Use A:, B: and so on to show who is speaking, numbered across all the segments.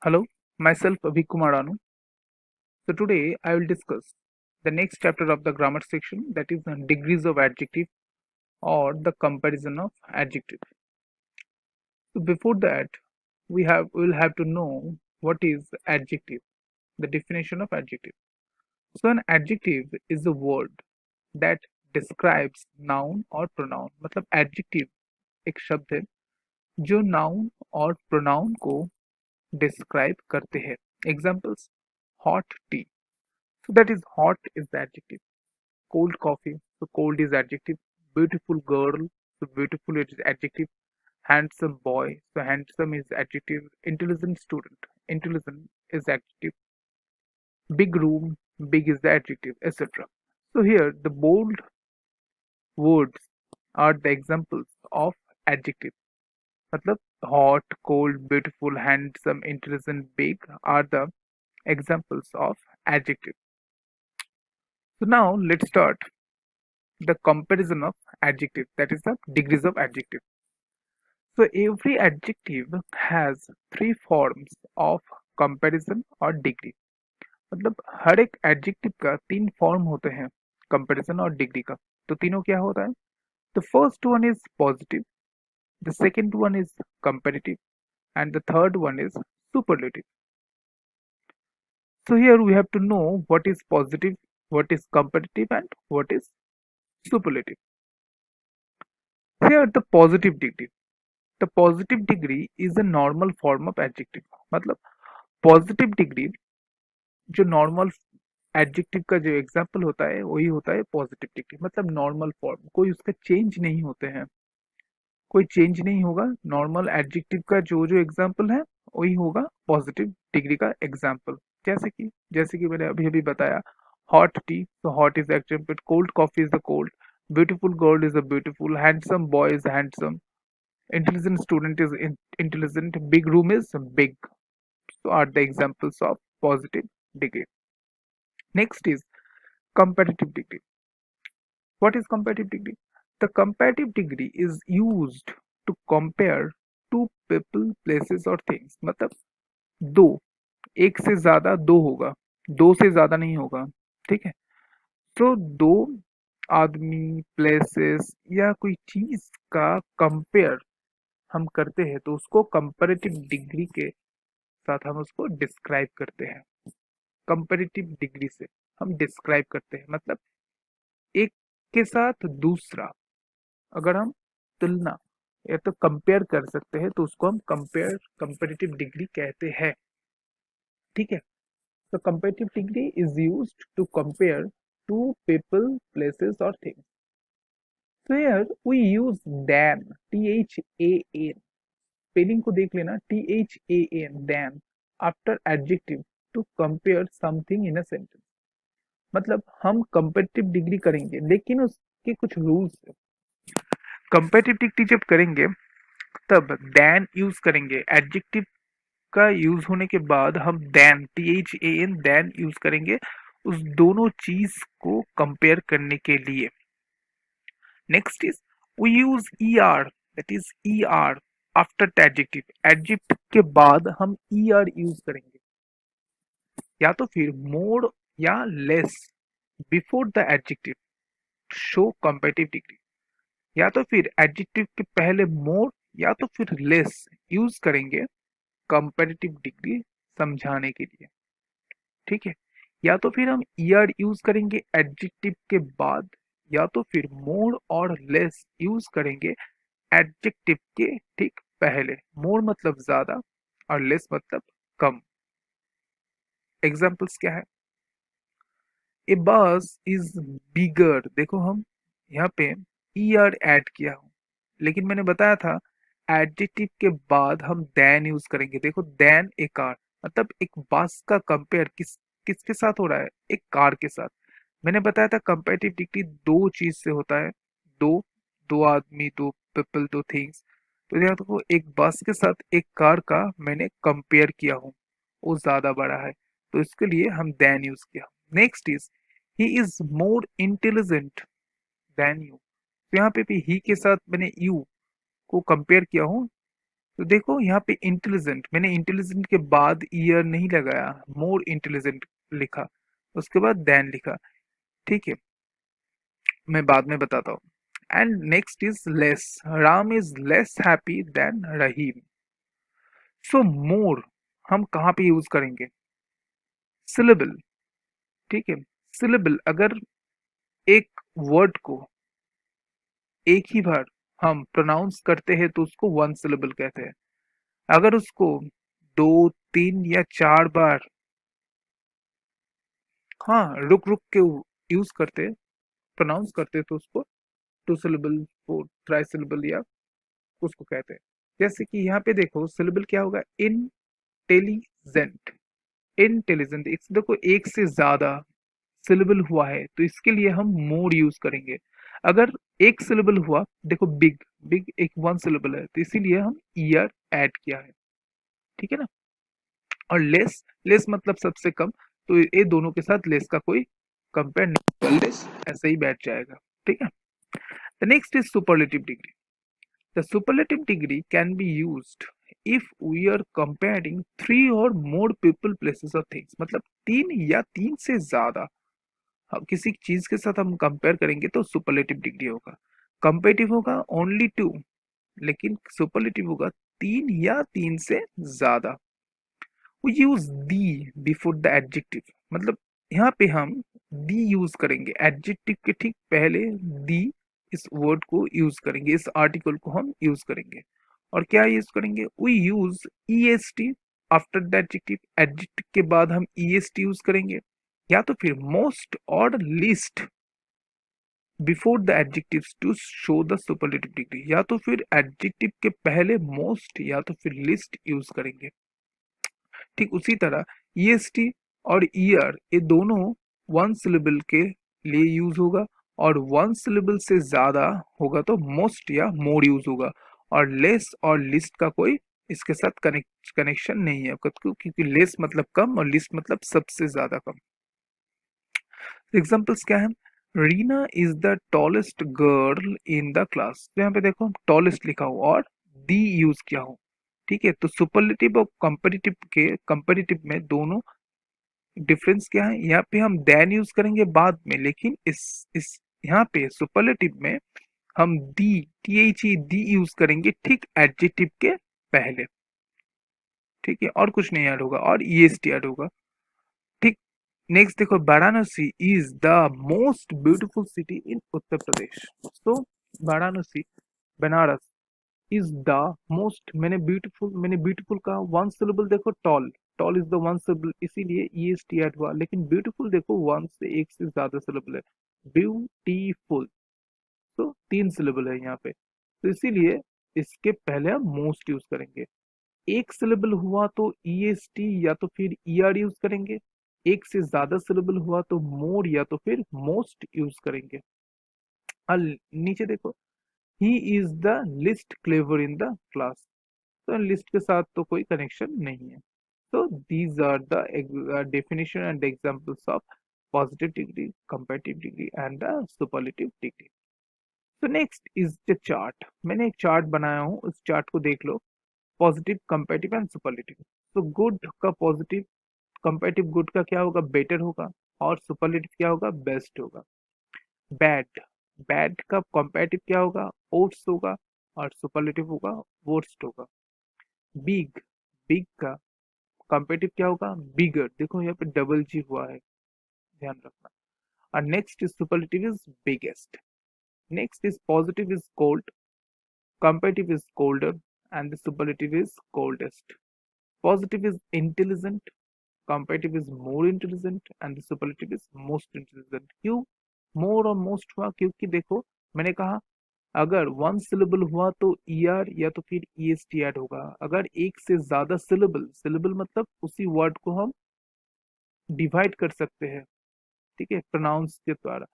A: Hello, myself Abhi Kumar Anu. So today I will discuss the next chapter of the grammar section, that is the degrees of adjective or the comparison of adjective. So before that we will have to know what is adjective, the definition of adjective. So an adjective is a word that describes noun or pronoun. मतलब adjective एक शब्द है जो noun और pronoun को describe करते हैं. Examples: hot tea. So that is hot is the adjective. Cold coffee, so cold is adjective. Beautiful girl, so beautiful is adjective. Handsome boy, so handsome is adjective. Intelligent student, intelligent is adjective. Big room, big is the adjective, etc. So here the bold words are the examples of adjective. मतलब hot, cold, beautiful, handsome, intelligent, big are the examples of adjective. So now let's start the comparison of adjective, that is the degrees of adjective. So every adjective has three forms of comparison or degree. मतलब हर एक adjective का तीन form होते हैं comparison और degree का. तो तीनों क्या होता है? The first one is positive, the second one is comparative and the third one is superlative. So here we have to know what is positive, what is comparative and what is superlative. Here the positive degree. The positive degree is a normal form of adjective. मतलब positive degree जो normal adjective का जो example होता है वही होता है positive degree. मतलब नॉर्मल फॉर्म, कोई उसका चेंज नहीं होते हैं, कोई चेंज नहीं होगा. नॉर्मल एडजेक्टिव का जो जो एग्जाम्पल है वही होगा पॉजिटिव डिग्री का एग्जाम्पल. जैसे कि मैंने अभी अभी बताया, हॉट टी, तो hot is example. Cold coffee is the cold. Beautiful girl is a beautiful. Handsome boy is handsome. Intelligent student is intelligent. Big room is big. So are the examples of positive degree. Next is comparative degree. What is comparative degree? The comparative degree is used to compare two people, places or things. मतलब दो, एक से ज्यादा दो होगा, दो से ज्यादा नहीं होगा. ठीक है. तो दो आदमी, प्लेसेस या कोई चीज का कंपेयर हम करते हैं तो उसको कंपैरेटिव डिग्री के साथ हम उसको डिस्क्राइब करते हैं. कंपैरेटिव डिग्री से हम डिस्क्राइब करते हैं. मतलब एक के साथ दूसरा अगर हम तुलना या तो कंपेयर कर सकते हैं तो उसको हम कंपैरेटिव डिग्री कहते हैं. ठीक है. तो comparative degree is used to compare to people, places और things. So here we use than, THAN. Spelling को देख लेना, THAN, than after adjective to compare something in a sentence. मतलब हम कंपेरेटिव डिग्री करेंगे लेकिन उसके कुछ रूल्स है. कंपेरेटिव डिग्री जब करेंगे तब than यूज करेंगे. एडजेक्टिव का यूज होने के बाद हम than, THAN, than यूज करेंगे उस दोनों चीज को कंपेयर करने के लिए. Next is we use er, that is er after the adjective. Adjective के बाद हम er यूज करेंगे या तो फिर मोर या less before the adjective show comparative degree. या तो फिर एडजेक्टिव के पहले मोर या तो फिर लेस यूज करेंगे कंपेरेटिव डिग्री समझाने के लिए. ठीक है. या तो फिर हम ईयर यूज करेंगे एडजेक्टिव के बाद या तो फिर मोर और लेस यूज करेंगे एडजेक्टिव के ठीक पहले. मोर मतलब ज्यादा और लेस मतलब कम. एग्जाम्पल्स क्या है? ए बस इज बिगर. देखो हम यहाँ पे ईयर ऐड किया हूँ लेकिन मैंने बताया था एडजेक्टिव के बाद हम देन यूज करेंगे. देखो देन ए कार, मतलब एक बस का कंपेयर किसके साथ हो रहा है? एक कार के साथ. मैंने बताया था कंपेरेटिव डिग्री दो चीज से होता है. दो, दो आदमी, दो पीपल, दो थिंग्स. तो यहाँ देखो एक बस के साथ एक कार का मैंने कंपेयर किया हूँ, वो ज्यादा बड़ा है तो इसके लिए हम देन यूज किया. Next is he is more intelligent then you. तो यहाँ पे भी ही के साथ मैंने यू को कंपेयर किया हूँ तो देखो यहाँ पे इंटेलिजेंट, मैंने इंटेलिजेंट के बाद ईयर नहीं लगाया, मोर इंटेलिजेंट लिखा, उसके बाद देन लिखा। ठीक है, मैं बाद में बताता हूँ। And next is less, Ram is less happy than Rahim. So more हम कहाँ पे यूज करेंगे? सिलेबल। ठीक है, सिलेबल अगर एक वर्ड को एक ही बार हम प्रोनाउंस करते हैं तो उसको वन सिलेबल कहते हैं। अगर उसको दो, तीन या चार बार, हाँ, रुक रुक के यूज करते, प्रोनाउंस करते तो उसको two syllable, four, try syllable या उसको कहते हैं। जैसे कि यहाँ पे देखो सिलेबल क्या होगा? इंटेलिजेंट। इंटेलिजेंट, देखो एक से ज्यादा सिलेबल हुआ है तो इसके लिए हम मोर यूज करेंगे। अगर एक सिलेबल हुआ, देखो बिग, बिग एक वन सिलेबल है तो इसीलिए हम ईयर ऐड किया है। ठीक है ना? और लेस, लेस मतलब सबसे कम, तो ये दोनों के साथ लेस का कोई कंपेयर नहीं, लेस ऐसे ही बैठ जाएगा। ठीक है, the next is superlative degree. The superlative degree can be used if we are comparing three और मोर पीपल, प्लेसेस और थिंग्स। मतलब तीन या तीन से ज्यादा किसी चीज के साथ हम कंपेयर करेंगे तो सुपरलेटिव डिग्री होगा। कंपेटिव होगा ओनली टू, लेकिन सुपरलेटिव होगा तीन या तीन से ज्यादा। We use the before the adjective, मतलब यहाँ पे हम the यूज करेंगे, एडजेक्टिव के ठीक पहले the इस वर्ड को यूज करेंगे, इस आर्टिकल को हम यूज करेंगे। और क्या यूज करेंगे? we use est after the adjective, adjective के बाद हम est यूज करेंगे, या तो फिर मोस्ट और least before the adjectives to show the superlative degree, या तो फिर एडजेक्टिव के पहले मोस्ट या तो फिर लिस्ट यूज करेंगे। ठीक उसी तरह ईएसटी और ईयर ये दोनों वन सिलेबल के लिए यूज होगा, और वन सिलेबल से ज्यादा होगा तो मोस्ट या मोर यूज होगा, और लेस और लिस्ट का कोई इसके साथ कनेक्शन नहीं है, क्योंकि लेस मतलब कम और लिस्ट मतलब सबसे ज्यादा कम। एग्जाम्पल्स क्या है? Reena is the tallest girl in the class, तो यहाँ पे देखो टॉलेस्ट लिखा हो और दी यूज किया हो। ठीक है, तो सुपरलेटिव और कंपेटिटिव में दोनों डिफरेंस क्या है? यहाँ पे हम देन यूज करेंगे बाद में, लेकिन इस यहाँ पे सुपरलेटिव में हम दी, टी दी यूज करेंगे ठीक एडजेक्टिव के पहले। ठीक है, और कुछ नहीं ऐड होगा, और ईएसटी ऐड होगा। ठीक, नेक्स्ट देखो, Varanasi is the most beautiful city in Uttar Pradesh. तो Varanasi, Banaras is the most, मैंने ब्यूटीफुल का वन सिलेबल देखो tall, tall is the one syllable, इसीलिए ईएसटी ऐड हुआ, लेकिन ब्यूटीफुल देखो वन से एक से ज्यादा सिलेबल है, ब्यूटीफुल तो तीन सिलेबल है यहाँ पे, तो इसीलिए इसके पहले हम मोस्ट यूज करेंगे। एक सिलेबल हुआ तो ईएसटी या तो फिर ईआर यूज करेंगे, एक से ज्यादा सिलेबल हुआ तो मोर या तो फिर मोस्ट यूज करेंगे। और नीचे देखो, he is the list clever in the class, तो लिस्ट के साथ तो कोई कनेक्शन नहीं है। So these are the definition and examples of positive degree, comparative degree and the superlative degree. So next is the chart. मैंने एक chart बनाया हूँ, उस चार्ट को देख लो। Positive, comparative and superlative. तो गुड का पॉजिटिव, कंपेटिव गुड का क्या होगा? बेटर होगा, और सुपरलेटिव क्या होगा? बेस्ट होगा। बैड, बैड का कंपेटिव क्या होगा? ओट्स होगा, और सुपरलेटिव होगा वर्स्ट होगा। बिग, बिग का कंपेटिव क्या होगा? बिगर, देखो यहाँ पे डबल जी हुआ है, ध्यान रखना। और next is superlative is biggest. Next is positive is cold, competitive is colder, and the superlative is coldest. Positive is intelligent, competitive is more intelligent, and the superlative is most intelligent. क्यों मोर और most हुआ? क्योंकि देखो मैंने कहा अगर one syllable हुआ तो ईआर या तो फिर ईएसटी ऐड होगा, अगर एक से ज्यादा सिलेबल, सिलेबल मतलब उसी वर्ड को हम डिवाइड कर सकते हैं, ठीक है, प्रोनाउंस के द्वारा,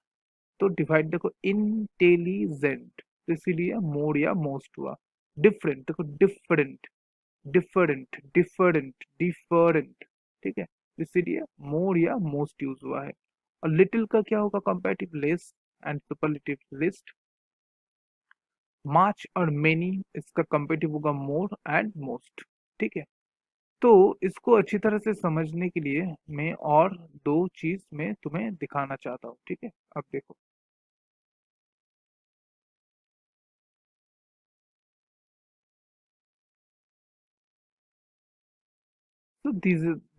A: तो डिवाइड देखो इंटेलिजेंट, तो इसीलिए मोर या मोस्ट हुआ। डिफरेंट, देखो डिफरेंट, डिफरेंट, डिफरेंट, डिफरेंट, ठीक है, इसीलिए मोर या मोस्ट यूज हुआ है। और लिटिल का क्या होगा? Comparative less, and superlative list. Much और मेनी इसका कंपेटिव होगा मोर एंड मोस्ट। ठीक है, तो इसको अच्छी तरह से समझने के लिए मैं और दो चीज मैं तुम्हें दिखाना चाहता हूँ। ठीक है, अब देखो। तो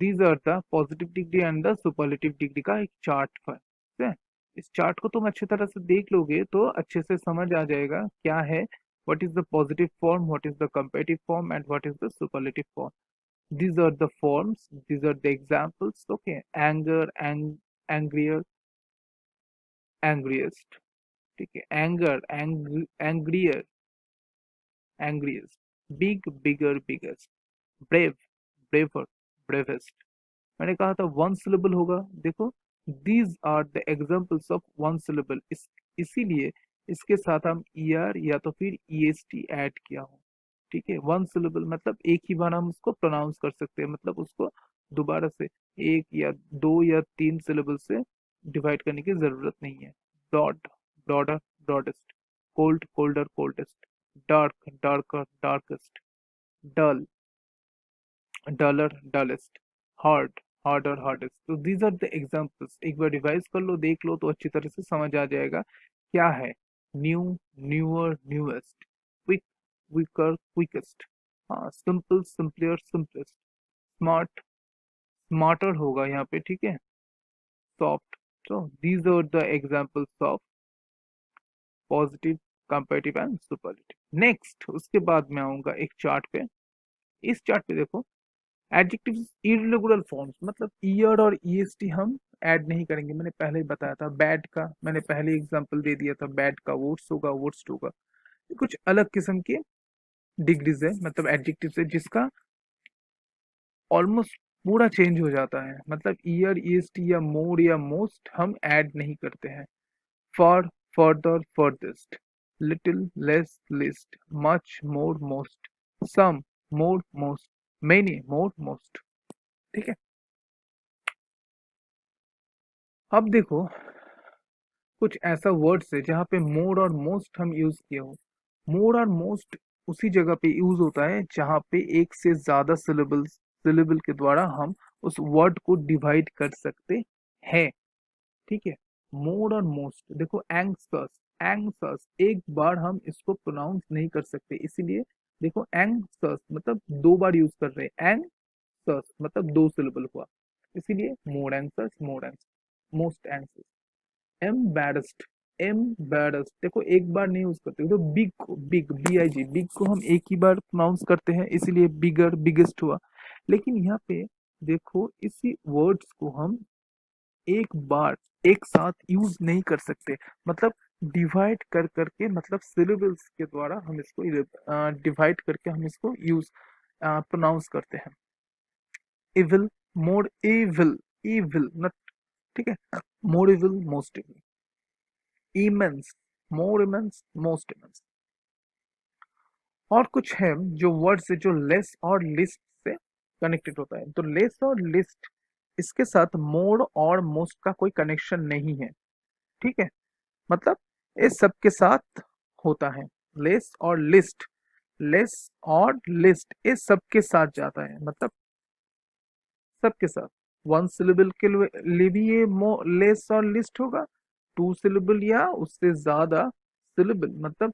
A: these are the positive degree and the superlative degree का एक चार्ट है, ठीक है। इस चार्ट को तुम अच्छी तरह से देख लोगे तो अच्छे से समझ आ जाएगा क्या है, what is the positive form, what is the competitive form and what is the superlative form. these are the forms, these are the examples, okay। anger, angrier, angriest, ठीक है। anger, angrier, angriest, big, bigger, biggest, brave, braver, bravest। मैंने कहा था one syllable होगा, देखो। These are the examples of one syllable. इसीलिए इसके साथ हम ईआर या तो फिर ईएसटी ऐड किया हो। ठीक है, वन सिलेबल मतलब एक ही बार हम उसको प्रोनाउंस कर सकते हैं, मतलब उसको दोबारा से एक या दो या तीन सिलेबल से डिवाइड करने की जरूरत नहीं है। Broad, broader, broadest, cold, colder, coldest, dark, darker, darkest, dull, duller, dullest, hard, harder, hardest. तो दीज आर द एग्जांपल्स। एक बार रिवाइज कर लो, देख लो तो अच्छी तरह से समझ आ जाएगा क्या है। New, newer, newest, quick, quicker, quickest, हाँ, simple, simplier, simplest, smart, smarter होगा यहाँ पे, ठीक है। सॉफ्ट। तो these are the examples of positive, comparative and superlative. Next उसके बाद मैं आऊंगा एक चार्ट पे। इस चार्ट पे देखो, एडजेक्टिव्स इर्रेगुलर फॉर्म्स, मतलब ईयर और ईएसटी हम ऐड नहीं करेंगे। मैंने पहले ही बताया था, बैड का मैंने पहले एग्जांपल दे दिया था, बैड का वुड्स होगा, वुड्स होगा। कुछ अलग किस्म के डिग्रीज है, मतलब एडजेक्टिव है जिसका ऑलमोस्ट पूरा चेंज हो जाता है, मतलब ईयर, ईएसटी या मोर या मोस्ट हम ऐड नहीं करते हैं। Far, further, furthest, little, less, least, much, more, most, some, more, most, many, more, most. ठीक है, अब देखो कुछ ऐसा वर्ड्स है जहाँ पे मोर और मोस्ट हम यूज किए हो। मोर और मोस्ट उसी जगह पे यूज होता है जहाँ पे एक से ज्यादा सिलेबल के द्वारा हम उस वर्ड को डिवाइड कर सकते हैं। ठीक है, मोर और मोस्ट। देखो एंग्सस, एंग्सस एक बार हम इसको प्रोनाउंस नहीं कर सकते, इसीलिए देखो एंग्सस मतलब दो बार यूज कर रहे हैं, एंग्सस मतलब दो सिलेबल हुआ, इसीलिए more anxious, more anxious, most anxious. Embarrassed, embarrassed देखो एक बार नहीं यूज करते, तो बिग को, big, B I G, big को हम एक ही बार प्रोनाउंस करते हैं, इसीलिए बिगर, बिगेस्ट हुआ। लेकिन यहाँ पे देखो इसी वर्ड्स को हम एक बार एक साथ यूज नहीं कर सकते, मतलब डिवाइड कर करके, मतलब सिलेबल्स के द्वारा हम इसको डिवाइड करके हम इसको यूज प्रोनाउंस करते हैं। इविल, मोर इविल, इविल नट, ठीक है। मोर इविल, मोस्ट इविल, इमेंस, मोर इमेंस, मोस्ट इमेंस। और कुछ है जो वर्ड से जो लेस और लिस्ट से कनेक्टेड होता है, तो लेस और लिस्ट इसके साथ मोर और मोस्ट का कोई कनेक्शन नहीं है। ठीक है, मतलब इस सब के साथ होता है। लेस और लिस्ट, लेस और लिस्ट इस सब के साथ जाता है, मतलब सबके साथ। वन सिलेबल के लिए भी ये लेस और लिस्ट होगा, टू सिलेबल या उससे ज्यादा सिलेबल, मतलब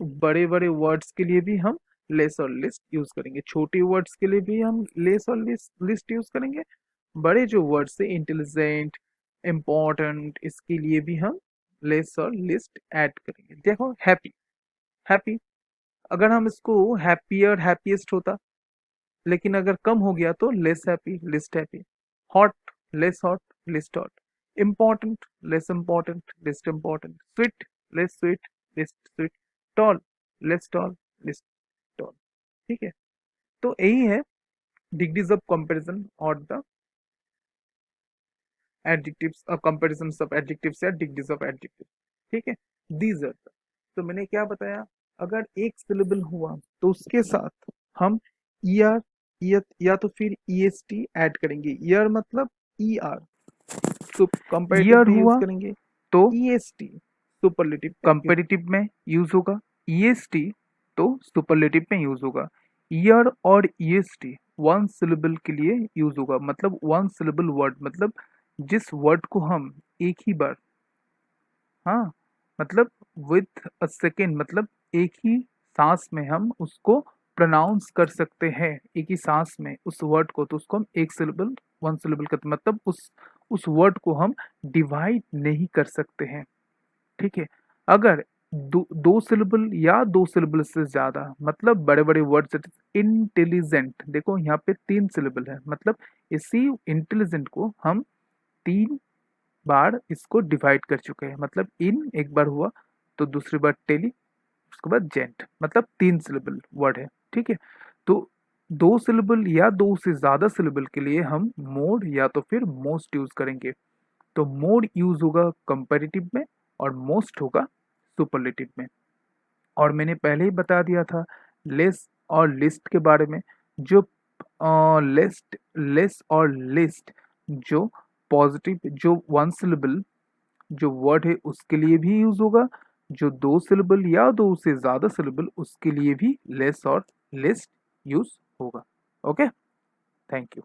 A: बड़े बड़े वर्ड्स के लिए भी हम लेस और लिस्ट यूज करेंगे, छोटे वर्ड्स के लिए भी हम लेस और लिस्ट यूज करेंगे, बड़े जो वर्ड्स है इंटेलिजेंट, इम्पोर्टेंट, इसके लिए भी हम लेस और लिस्ट ऐड करेंगे। देखो हैप्पी, हैप्पी अगर हम इसको हैप्पियर, हैप्पीएस्ट होता, लेकिन अगर कम हो गया तो less happy, least happy. Hot, less hot, least hot. Important, less important, least important. Sweet, less sweet, least sweet. Tall, less tall, least tall. ठीक है, तो यही है डिग्रीज ऑफ कंपैरिजन और the adjectives, comparison of adjectives या degrees of adjective. ठीक है, these are. तो मैंने क्या बताया, अगर एक सिलेबल हुआ तो उसके साथ हम ईआर या तो फिर ईएसटी ऐड करेंगे। ईयर मतलब ईआर, तो कंपैरेटिव
B: ईयर
A: में यूज
B: हुआ
A: करेंगे।
B: तो
A: ईएसटी सुपरलेटिव कंपैरेटिव में यूज होगा, ईएसटी तो सुपरलेटिव में यूज होगा। ईयर और ईएसटी वन सिलेबल के लिए यूज होगा, मतलब वन सिलेबल वर्ड, मतलब जिस वर्ड को हम एक ही बार, हाँ, मतलब विथ अ सेकेंड, मतलब एक ही सांस में हम उसको प्रोनाउंस कर सकते हैं, एक ही सांस में उस वर्ड को, तो उसको हम एक सिलेबल वन सिलेबल करते हैं, मतलब उस वर्ड को हम डिवाइड नहीं कर सकते हैं। ठीक है। अगर दो सिलेबल या दो सिलेबल से ज्यादा, मतलब बड़े बड़े वर्ड, इंटेलिजेंट, देखो यहाँ पे तीन सिलेबल है, मतलब इसी इंटेलिजेंट को हम तीन बार इसको डिवाइड कर चुके हैं, मतलब इन एक बार हुआ, तो दूसरी बार टेली, उसके बाद जेंट, मतलब तीन सिलेबल वर्ड है। ठीक है। तो दो सिलेबल या दो से ज्यादा सिलेबल के लिए हम मोड या तो फिर मोस्ट यूज करेंगे। तो मोड यूज होगा कंपैरेटिव में और मोस्ट होगा सुपरलेटिव में। और मैंने पहले ही बता दिया था लेस और लिस्ट के बारे में। जो लिस्ट, लेस और लिस्ट, जो पॉजिटिव, जो वन सिलेबल जो वर्ड है उसके लिए भी यूज होगा, जो दो सिलेबल या दो से ज्यादा सिलेबल उसके लिए भी लेस और लिस्ट यूज होगा। Okay, thank you.